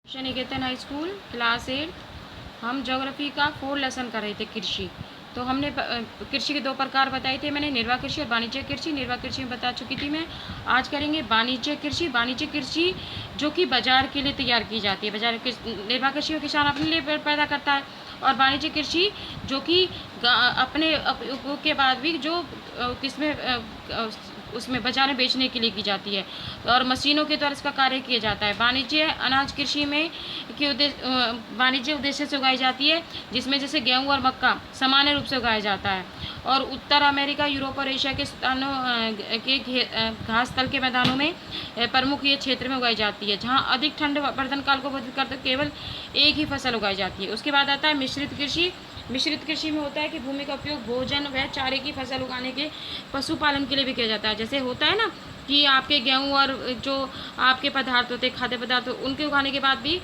निकेतन high school class 8। हम geography का 4 lesson कर रहे थे कृषि। तो हमने कृषि के 2 प्रकार बताए थे मैंने, निर्वाह कृषि और वाणिज्य कृषि। निर्वाह कृषि में बता चुकी थी मैं। आज करेंगे वाणिज्य कृषि। वाणिज्य कृषि जो कि बाजार के लिए तैयार की जाती है। निर्वाह कृषि में किसान अपने लिए पैदा करता है, और वाणिज्य कृषि जो कि अपने उपयोग के बाद भी जो किसमें उसमें बाजार में बेचने के लिए की जाती है, और मशीनों के द्वारा इसका कार्य किया जाता है। वाणिज्य अनाज कृषि में वाणिज्य उद्देश्य से उगाई जाती है, जिसमें जैसे गेहूं और मक्का सामान्य रूप से उगाया जाता है, और उत्तर अमेरिका, यूरोप और एशिया के स्थानों के घास तल के मैदानों में प्रमुख ये क्षेत्र में उगाई जाती है, जहाँ अधिक ठंड वर्धन काल को वर्धित करते केवल एक ही फसल उगाई जाती है। उसके बाद आता है मिश्रित कृषि। मिश्रित कृषि में होता है कि भूमि का उपयोग भोजन व चारे की फसल उगाने के पशुपालन के लिए भी किया जाता है। जैसे होता है ना कि आपके गेहूं और जो आपके पदार्थ होते हैं, खाद्य पदार्थ, उनके उगाने के बाद भी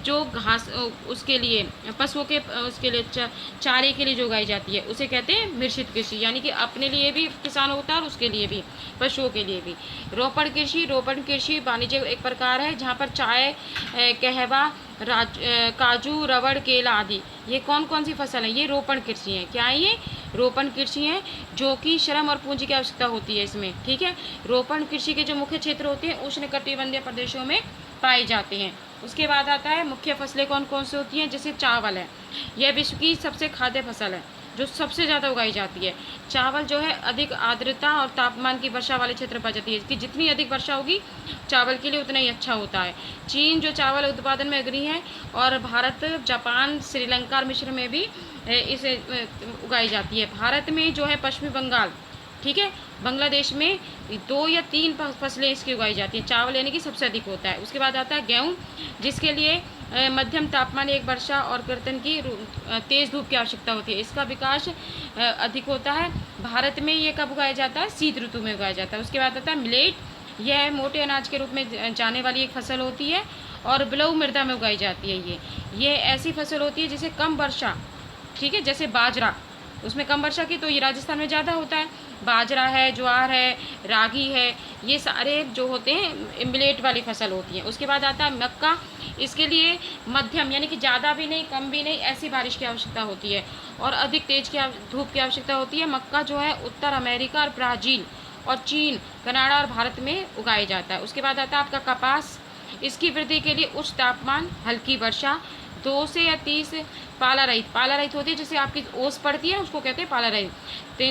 जो घास उसके लिए पशुओं के उसके लिए चारे के लिए जो उगाई जाती है, उसे कहते हैं मिश्रित कृषि। यानी कि अपने लिए भी किसान होता है और उसके लिए भी, पशुओं के लिए भी। रोपण कृषि। रोपण कृषि वाणिज्य एक प्रकार है जहाँ पर चाय, कहवा, काजू, रबड़, केला आदि, ये कौन कौन सी फसल है, ये रोपण कृषि है। क्या है ये? रोपण कृषि है, जो कि श्रम और पूंजी की आवश्यकता होती है इसमें। ठीक है। रोपण कृषि के जो मुख्य क्षेत्र होते हैं उष्णकटिबंधीय प्रदेशों में पाए जाते हैं। उसके बाद आता है मुख्य फसलें कौन कौन सी होती हैं। जैसे चावल है, यह विश्व की सबसे खाद्य फसल है, जो सबसे ज़्यादा उगाई जाती है। चावल जो है अधिक आर्द्रता और तापमान की वर्षा वाले क्षेत्र पर जाती है, कि जितनी अधिक वर्षा होगी चावल के लिए उतना ही अच्छा होता है। चीन जो चावल उत्पादन में अग्रणी है, और भारत, जापान, श्रीलंका और मिस्र में भी इसे उगाई जाती है। भारत में जो है पश्चिमी बंगाल, ठीक है, बांग्लादेश में 2 या 3 फसलें इसकी उगाई जाती हैं। चावल यानी कि सबसे अधिक होता है। उसके बाद आता है गेहूँ, जिसके लिए मध्यम तापमान, एक वर्षा और कर्तन की तेज़ धूप की आवश्यकता होती है। इसका विकास अधिक होता है। भारत में ये कब उगाया जाता है? शीत ऋतु में उगाया जाता है। उसके बाद आता है मिलेट। यह मोटे अनाज के रूप में जाने वाली एक फसल होती है, और बिलऊ मृदा में उगाई जाती है। ये ऐसी फसल होती है जिसे कम वर्षा, ठीक है, जैसे बाजरा, उसमें कम वर्षा की, तो ये राजस्थान में ज़्यादा होता है। बाजरा है, ज्वार है, रागी है, ये सारे जो होते हैं मिलेट वाली फसल होती है। उसके बाद आता है मक्का। इसके लिए मध्यम, यानी कि ज़्यादा भी नहीं कम भी नहीं, ऐसी बारिश की आवश्यकता होती है, और अधिक तेज की धूप की आवश्यकता होती है। मक्का जो है उत्तर अमेरिका और ब्राज़ील और चीन, कनाडा और भारत में उगाया जाता है। उसके बाद आता है आपका कपास। इसकी वृद्धि के लिए उच्च तापमान, हल्की वर्षा, 2 से या 30 पाला रहित होती है, जैसे आपकी ओस पड़ती है उसको कहते हैं पाला रहित।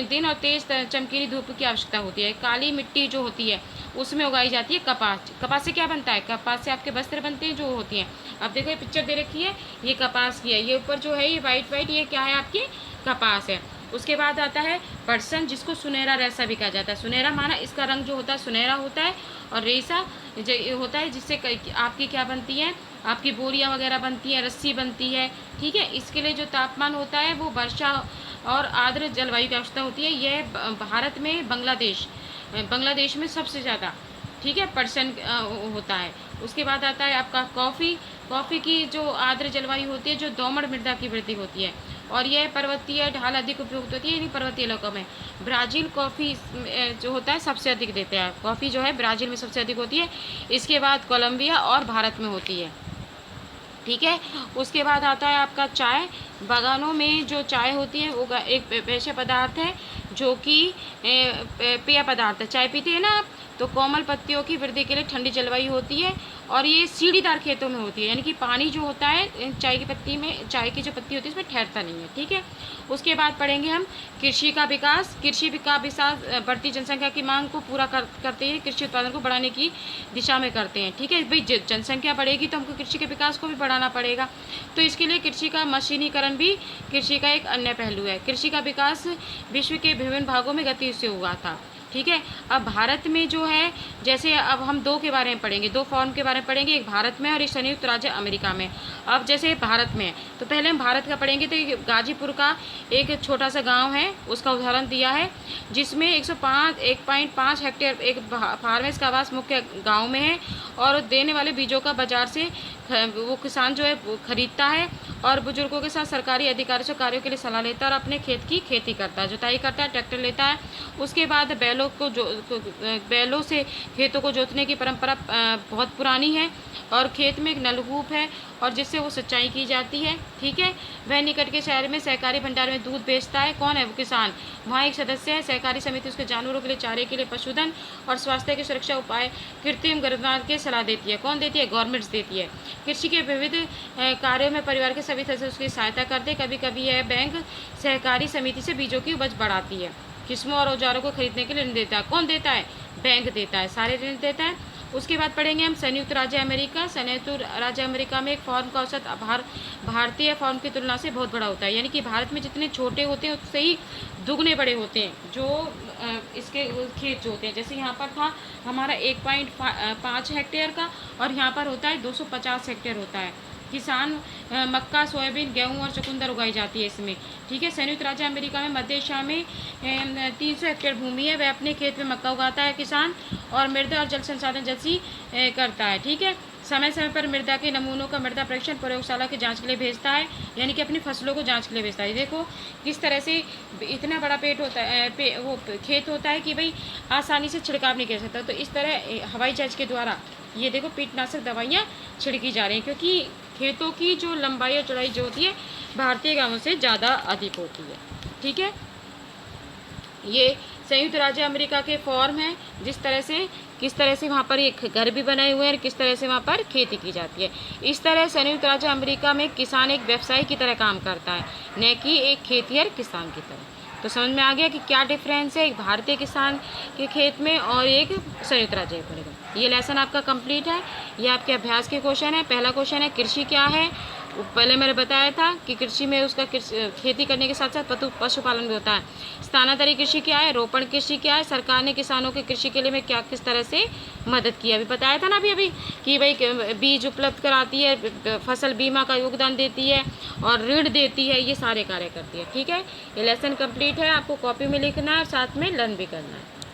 दिन और तेज चमकीली धूप की आवश्यकता होती है। काली मिट्टी जो होती है उसमें उगाई जाती है कपास। कपास से क्या बनता है? कपास से आपके वस्त्र बनते हैं जो होती हैं। अब देखो ये पिक्चर दे रखी है, ये कपास की है, ये ऊपर जो है ये वाइट वाइट, ये क्या है आपकी? कपास है। उसके बाद आता है पटसन, जिसको सुनहरा रेशा भी कहा जाता है। सुनहरा माना इसका रंग जो होता है सुनहरा होता है, और रेशा जो होता है जिससे आपकी क्या बनती है, आपकी बोरियां वगैरह बनती हैं, रस्सी बनती है। ठीक है। इसके लिए जो तापमान होता है वो वर्षा और आर्द्र जलवायु की आवश्यकता होती है। यह भारत में बांग्लादेश में सबसे ज़्यादा, ठीक है, पर्सन होता है। उसके बाद आता है आपका कॉफ़ी। कॉफ़ी की जो आर्द्र जलवायु होती है, जो दोमट मृदा की वृद्धि होती है, और यह पर्वतीय ढाल अधिक उपयुक्त होती है, यानी पर्वतीय इलाकों में। ब्राज़ील कॉफ़ी जो होता है सबसे अधिक देते हैं। कॉफ़ी जो है ब्राज़ील में सबसे अधिक होती है। इसके बाद कोलंबिया और भारत में होती है। ठीक है। उसके बाद आता है आपका चाय। बागानों में जो चाय होती है वो एक पेय पदार्थ है, जो कि पेय पदार्थ है। चाय पीते हैं ना आप, तो कोमल पत्तियों की वृद्धि के लिए ठंडी जलवायु होती है, और ये सीढ़ीदार खेतों में होती है, यानी कि पानी जो होता है चाय की पत्ती में, चाय की जो पत्ती होती है इसमें ठहरता नहीं है। ठीक है। उसके बाद पढ़ेंगे हम कृषि का विकास। कृषि का विकास बढ़ती जनसंख्या की मांग को पूरा करते हैं, कृषि उत्पादन को बढ़ाने की दिशा में करते हैं। ठीक है भाई, जनसंख्या बढ़ेगी तो हमको कृषि के विकास को भी बढ़ाना पड़ेगा, तो इसके लिए कृषि का मशीनीकरण भी कृषि का एक अन्य पहलू है। कृषि का विकास विश्व के विभिन्न भागों में गति से हुआ था। ठीक है। अब भारत में जो है, जैसे अब हम 2 के बारे में पढ़ेंगे, 2 फॉर्म के बारे में पढ़ेंगे, एक भारत में और एक संयुक्त राज्य अमेरिका में। अब जैसे भारत में, तो पहले हम भारत का पढ़ेंगे, तो गाजीपुर का एक छोटा सा गांव है, उसका उदाहरण दिया है, जिसमें 1.5 हेक्टेयर एक फार्मेस का आवास मुख्य गाँव में है, और देने वाले बीजों का बाजार से वो किसान जो है खरीदता है, और बुजुर्गों के साथ सरकारी अधिकारियों से कार्यों के लिए सलाह लेता है और अपने खेत की खेती करता है, जुताई करता है, ट्रैक्टर लेता है। उसके बाद बैलों से खेतों को जोतने की परंपरा बहुत पुरानी है और खेत में एक नलकूप है और जिससे वो सिंचाई की जाती है। ठीक है, वह निकट के शहर में सहकारी भंडार में दूध बेचता है। कौन है वो? किसान। वहाँ एक सदस्य है, सहकारी समिति उसके जानवरों के लिए चारे के लिए पशुधन और स्वास्थ्य की सुरक्षा उपाय कृत्रिम गर्भधारण की सलाह देती है। कौन देती है? गवर्नमेंट्स देती है। कृषि के विविध कार्यों में परिवार के सभी सदस्य उसकी सहायता करते हैं। कभी कभी यह बैंक सहकारी समिति से बीजों की उपज बढ़ाती है। किस्मों और औजारों को खरीदने के लिए ऋण देता है। कौन देता है? बैंक देता है, सारे ऋण देता है। उसके बाद पढ़ेंगे हम संयुक्त राज्य अमेरिका। संयुक्त राज्य अमेरिका में एक फॉर्म का औसत भारतीय फॉर्म की तुलना से बहुत बड़ा होता है, यानी कि भारत में जितने छोटे होते हैं उससे ही दुगने बड़े होते हैं जो इसके खेत जो होते हैं। जैसे यहाँ पर था हमारा 1.5 हेक्टेयर का और यहाँ पर होता है 250 हेक्टेयर होता है। किसान मक्का, सोयाबीन, गेहूं और चुकंदर उगाई जाती है इसमें। ठीक है, संयुक्त राज्य अमेरिका में मध्य एशिया में 300 हेक्टेयर भूमि है। वह अपने खेत में मक्का उगाता है किसान और मृदा और जल संसाधन जैसी करता है। ठीक है, समय समय पर मृदा के नमूनों का मृदा परीक्षण प्रयोगशाला की जांच के लिए भेजता है, यानी कि अपनी फसलों को जांच के लिए भेजता है। देखो किस तरह से इतना बड़ा पेट होता है, वो खेत होता है कि भाई आसानी से छिड़काव नहीं कर सकता, तो इस तरह हवाई जहाज के द्वारा ये देखो कीटनाशक दवाइयाँ छिड़की जा रही हैं, क्योंकि खेतों की जो लंबाई और चौड़ाई जो होती है भारतीय गांवों से ज़्यादा अधिक होती है। ठीक है, ये संयुक्त राज्य अमेरिका के फॉर्म हैं, जिस तरह से किस तरह से वहाँ पर एक घर भी बनाए हुए हैं और किस तरह से वहाँ पर खेती की जाती है। इस तरह संयुक्त राज्य अमेरिका में किसान एक व्यवसायी की तरह काम करता है, न कि एक खेतिहर किसान की तरह। तो समझ में आ गया कि क्या डिफरेंस है एक भारतीय किसान के खेत में और एक संयुक्त राज्य अमेरिका। ये लेसन आपका कंप्लीट है। ये आपके अभ्यास के क्वेश्चन है। पहला क्वेश्चन है कृषि क्या है। पहले मैंने बताया था कि कृषि में उसका खेती करने के साथ साथ पशुपालन भी होता है। स्थानांतरी कृषि क्या है, रोपण कृषि क्या है, सरकार ने किसानों के कृषि के लिए में क्या किस तरह से मदद की, अभी बताया था ना अभी कि भाई बीज उपलब्ध कराती है, फसल बीमा का योगदान देती है और ऋण देती है, ये सारे कार्य करती है। ठीक है, ये लेसन कंप्लीट है। आपको कॉपी में लिखना है और साथ में लर्न भी करना है।